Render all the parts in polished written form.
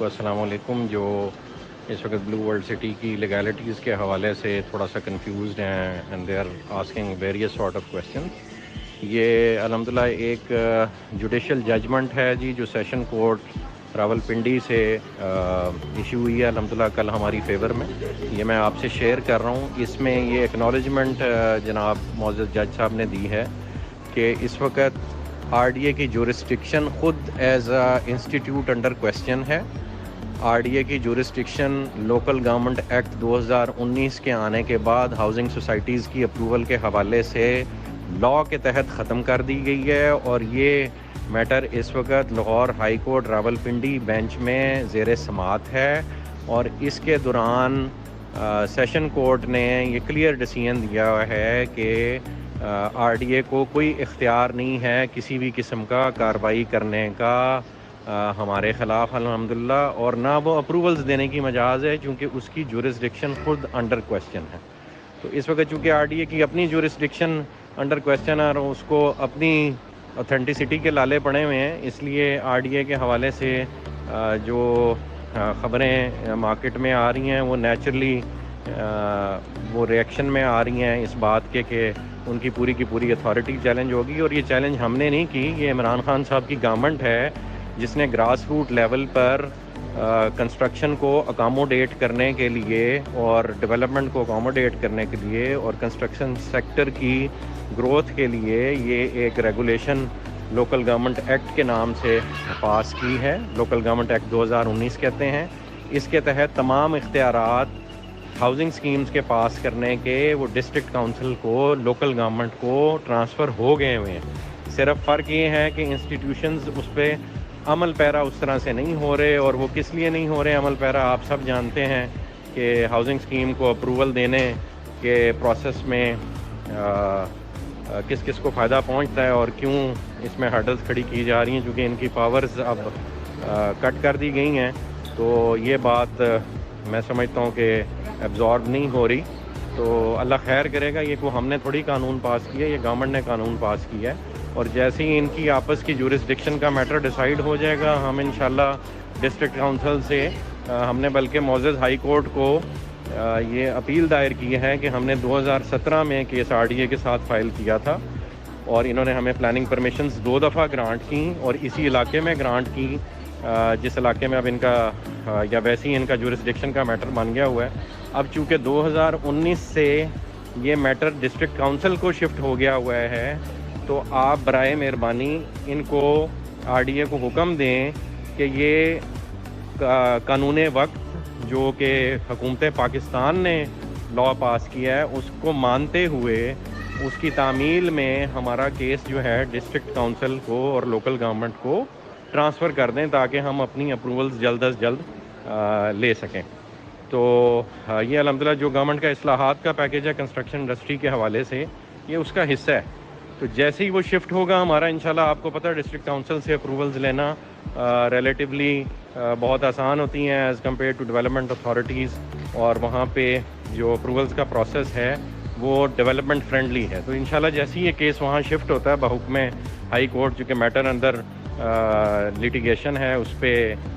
کو السلام علیکم، جو اس وقت بلو ورلڈ سٹی کی لیگیلٹیز کے حوالے سے تھوڑا سا کنفیوزڈ ہیں and they are asking various sort of question. یہ الحمدللہ ایک جوڈیشل ججمنٹ ہے جی، جو سیشن کورٹ راول پنڈی سے ایشو ہوئی ہے الحمدللہ کل ہماری فیور میں. یہ میں آپ سے شیئر کر رہا ہوں. اس میں یہ ایکنالجمنٹ جناب معزز جج صاحب نے دی ہے کہ اس وقت آر ڈی اے کی جورسڈکشن خود as a institute under question ہے. آر ڈی اے کی جورسڈکشن لوکل گورنمنٹ ایکٹ 2019 کے آنے کے بعد ہاؤسنگ سوسائٹیز کی اپروول کے حوالے سے لاء کے تحت ختم کر دی گئی ہے، اور یہ میٹر اس وقت Lahore high court Rawal Pindi bench میں زیر سماعت ہے. اور اس کے دوران سیشن کورٹ نے یہ کلیئر ڈیسیژن دیا ہے کہ آر ڈی اے کو کوئی اختیار نہیں ہے کسی بھی قسم کا کارروائی کرنے کا ہمارے خلاف الحمدللہ، اور نہ وہ اپروولز دینے کی مجاز ہے چونکہ اس کی جورسڈکشن خود انڈر کویسچن ہے. تو اس وقت چونکہ آر ڈی اے کی اپنی جورسڈکشن انڈر کویسچن ہے اور اس کو اپنی اتھینٹسٹی کے لالے پڑے ہوئے ہیں، اس لیے آر ڈی اے کے حوالے سے جو خبریں مارکیٹ میں آ رہی ہیں وہ نیچرلی وہ ریئیکشن میں آ رہی ہیں اس بات کے کہ ان کی پوری اتھارٹی چیلنج ہوگی. اور یہ چیلنج ہم نے نہیں کی، یہ عمران خان صاحب کی گورنمنٹ ہے جس نے گراس روٹ لیول پر کنسٹرکشن کو اکاموڈیٹ کرنے کے لیے اور ڈیولپمنٹ کو اکاموڈیٹ کرنے کے لیے اور کنسٹرکشن سیکٹر کی گروتھ کے لیے یہ ایک ریگولیشن لوکل گورنمنٹ ایکٹ کے نام سے پاس کی ہے. لوکل گورنمنٹ ایکٹ 2019 کہتے ہیں. اس کے تحت تمام اختیارات ہاؤسنگ سکیمز کے پاس کرنے کے وہ ڈسٹرکٹ کونسل کو، لوکل گورنمنٹ کو ٹرانسفر ہو گئے ہوئے ہیں. صرف فرق یہ ہے کہ انسٹیٹیوشنز اس پہ عمل پیرا اس طرح سے نہیں ہو رہے. اور وہ کس لیے نہیں ہو رہے عمل پیرا؟ آپ سب جانتے ہیں کہ ہاؤسنگ سکیم کو اپروول دینے کے پروسیس میں کس کس کو فائدہ پہنچتا ہے اور کیوں اس میں ہرڈلز کھڑی کی جا رہی ہیں، چونکہ ان کی پاورز اب کٹ کر دی گئی ہیں. تو یہ بات میں سمجھتا ہوں کہ ایبزارب نہیں ہو رہی. تو اللہ خیر کرے گا. یہ کو ہم نے تھوڑی قانون پاس کیا، یہ گورنمنٹ نے قانون پاس کیا ہے. اور جیسے ہی ان کی آپس کی جورسڈکشن کا میٹر ڈیسائیڈ ہو جائے گا، ہم انشاءاللہ ڈسٹرکٹ کونسل سے ہم نے بلکہ معزز ہائی کورٹ کو یہ اپیل دائر کی ہے کہ ہم نے 2017 میں کیس آر ڈی اے کے ساتھ فائل کیا تھا اور انہوں نے ہمیں پلاننگ پرمیشنز 2 دفعہ گرانٹ کی اور اسی علاقے میں گرانٹ کی جس علاقے میں اب ان کا یا ویسے ہی ان کا جورسڈکشن کا میٹر بن گیا ہوا ہے. اب چونکہ 2019 سے یہ میٹر ڈسٹرکٹ کونسل کو شفٹ ہو گیا ہوا ہے، تو آپ برائے مہربانی ان کو آر ڈی اے کو حکم دیں کہ یہ قانون وقت جو کہ حکومت پاکستان نے لاء پاس کیا ہے اس کو مانتے ہوئے اس کی تعمیل میں ہمارا کیس جو ہے ڈسٹرکٹ کونسل کو اور لوکل گورنمنٹ کو ٹرانسفر کر دیں تاکہ ہم اپنی اپروولز جلد از جلد لے سکیں. تو یہ الحمدللہ جو گورنمنٹ کا اصلاحات کا پیکیج ہے کنسٹرکشن انڈسٹری کے حوالے سے، یہ اس کا حصہ ہے. تو جیسے ہی وہ شفٹ ہوگا ہمارا انشاءاللہ، آپ کو پتہ ہے ڈسٹرکٹ کونسل سے اپروولز لینا ریلیٹیولی بہت آسان ہوتی ہیں as compare to development authorities, اور وہاں پہ جو اپروولز کا پروسیس ہے وہ ڈیولپمنٹ فرینڈلی ہے. تو انشاءاللہ جیسے ہی یہ کیس وہاں شفٹ ہوتا ہے بحکم ہائی کورٹ، جو کہ میٹر اندر لیٹیگیشن ہے، اس پہ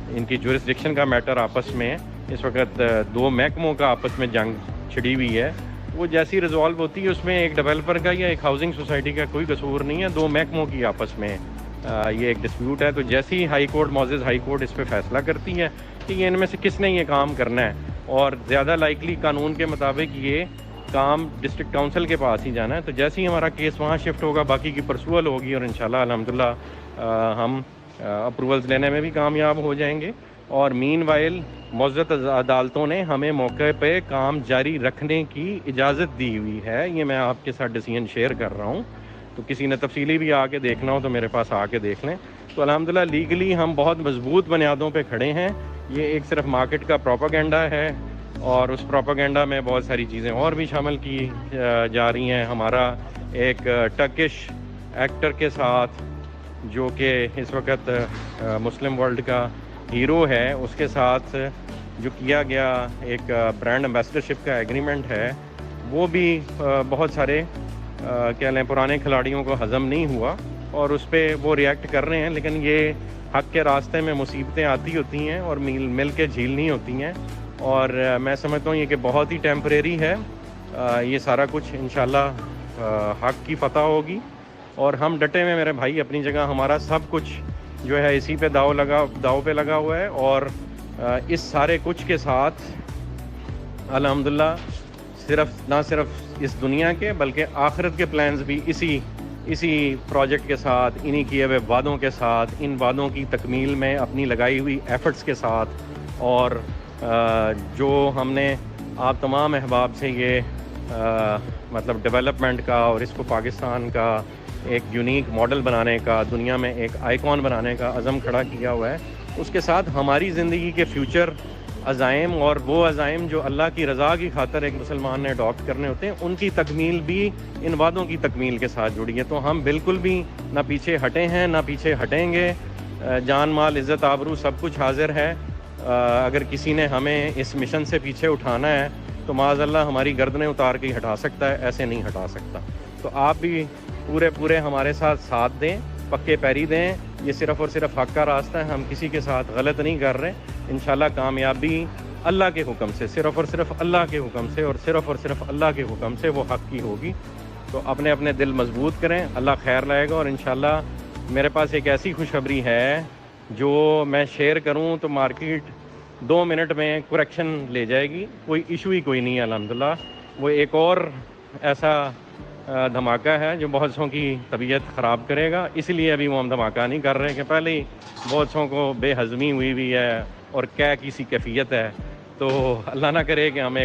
ان کی جورسڈکشن کا میٹر آپس میں اس وقت 2 محکموں کا آپس میں جنگ چھڑی ہوئی ہے. وہ جیسی ریزالو ہوتی ہے اس میں ایک ڈیولپر کا یا ایک ہاؤسنگ سوسائٹی کا کوئی قصور نہیں ہے، 2 محکموں کی آپس میں یہ ایک ڈسپیوٹ ہے. تو جیسی ہی ہائی کورٹ معزز ہائی کورٹ اس پہ فیصلہ کرتی ہے کہ یہ ان میں سے کس نے یہ کام کرنا ہے، اور زیادہ لائکلی قانون کے مطابق یہ کام ڈسٹرکٹ کونسل کے پاس ہی جانا ہے. تو جیسے ہی ہمارا کیس وہاں شفٹ ہوگا باقی کی پرسوول ہوگی اور انشاءاللہ الحمدللہ ہم اپروولز لینے میں بھی کامیاب ہو جائیں گے. اور مین وائل معزز عدالتوں نے ہمیں موقع پہ کام جاری رکھنے کی اجازت دی ہوئی ہے. یہ میں آپ کے ساتھ ڈیسیژن شیئر کر رہا ہوں. تو کسی نے تفصیلی بھی آ کے دیکھنا ہو تو میرے پاس آ کے دیکھ لیں. تو الحمدللہ لیگلی ہم بہت مضبوط بنیادوں پہ کھڑے ہیں. یہ ایک صرف مارکیٹ کا پروپیگنڈا ہے اور اس پروپیگنڈا میں بہت ساری چیزیں اور بھی شامل کی جا رہی ہیں. ہمارا ایک ٹرکش ایکٹر کے ساتھ جو کہ اس وقت مسلم ورلڈ کا ہیرو ہے، اس کے ساتھ جو کیا گیا ایک برانڈ ایمبیسڈرشپ کا ایگریمنٹ ہے، وہ بھی بہت سارے کہہ لیں پرانے کھلاڑیوں کو ہضم نہیں ہوا اور اس پہ وہ ریئیکٹ کر رہے ہیں، لیکن یہ حق کے راستے میں مصیبتیں آتی ہوتی ہیں اور مل کے جھیلنی ہوتی ہیں، اور میں سمجھتا ہوں یہ کہ بہت ہی ٹیمپریری ہے۔ یہ سارا کچھ انشاءاللہ حق کی فتح ہوگی، اور ہم ڈٹے ہوئے میرے بھائی اپنی جگہ، ہمارا سب کچھ جو ہے اسی پہ داؤ پہ لگا ہوا ہے، اور اس سارے کچھ کے ساتھ الحمدللہ نہ صرف اس دنیا کے بلکہ آخرت کے پلانز بھی اسی پروجیکٹ کے ساتھ، انہی کیے ہوئے وعدوں کے ساتھ، ان وعدوں کی تکمیل میں اپنی لگائی ہوئی ایفرٹس کے ساتھ، اور جو ہم نے آپ تمام احباب سے یہ مطلب ڈیولپمنٹ کا اور اس کو پاکستان کا ایک یونیک ماڈل بنانے کا، دنیا میں ایک آئیکن بنانے کا عزم کھڑا کیا ہوا ہے، اس کے ساتھ ہماری زندگی کے فیوچر عزائم اور وہ عزائم جو اللہ کی رضا کی خاطر ایک مسلمان نے اڈاپٹ کرنے ہوتے ہیں، ان کی تکمیل بھی ان وعدوں کی تکمیل کے ساتھ جڑی ہے۔ تو ہم بالکل بھی نہ پیچھے ہٹے ہیں نہ پیچھے ہٹیں گے، جان مال عزت آبرو سب کچھ حاضر ہے۔ اگر کسی نے ہمیں اس مشن سے پیچھے اٹھانا ہے تو معاذ اللہ ہماری گردنیں اتار کے ہی ہٹا سکتا ہے، ایسے نہیں ہٹا سکتا۔ تو آپ بھی پورے ہمارے ساتھ دیں، پکے پیری دیں، یہ صرف اور صرف حق کا راستہ ہے، ہم کسی کے ساتھ غلط نہیں کر رہے۔ انشاءاللہ کامیابی اللہ کے حکم سے، صرف اور صرف اللہ کے حکم سے، اور صرف اور صرف اللہ کے حکم سے وہ حق کی ہوگی۔ تو اپنے دل مضبوط کریں، اللہ خیر لائے گا، اور انشاءاللہ میرے پاس ایک ایسی خوشخبری ہے جو میں شیئر کروں تو مارکیٹ 2 منٹ میں کریکشن لے جائے گی، کوئی ایشو ہی کوئی نہیں ہے الحمدللہ۔ وہ ایک اور ایسا دھماکہ ہے جو بہت سوں کی طبیعت خراب کرے گا، اس لیے ابھی وہ ہم دھماکہ نہیں کر رہے کہ پہلے ہی بہت سوں کو بے ہضمی ہوئی ہے اور کیا کسی کیفیت ہے، تو اللہ نہ کرے کہ ہمیں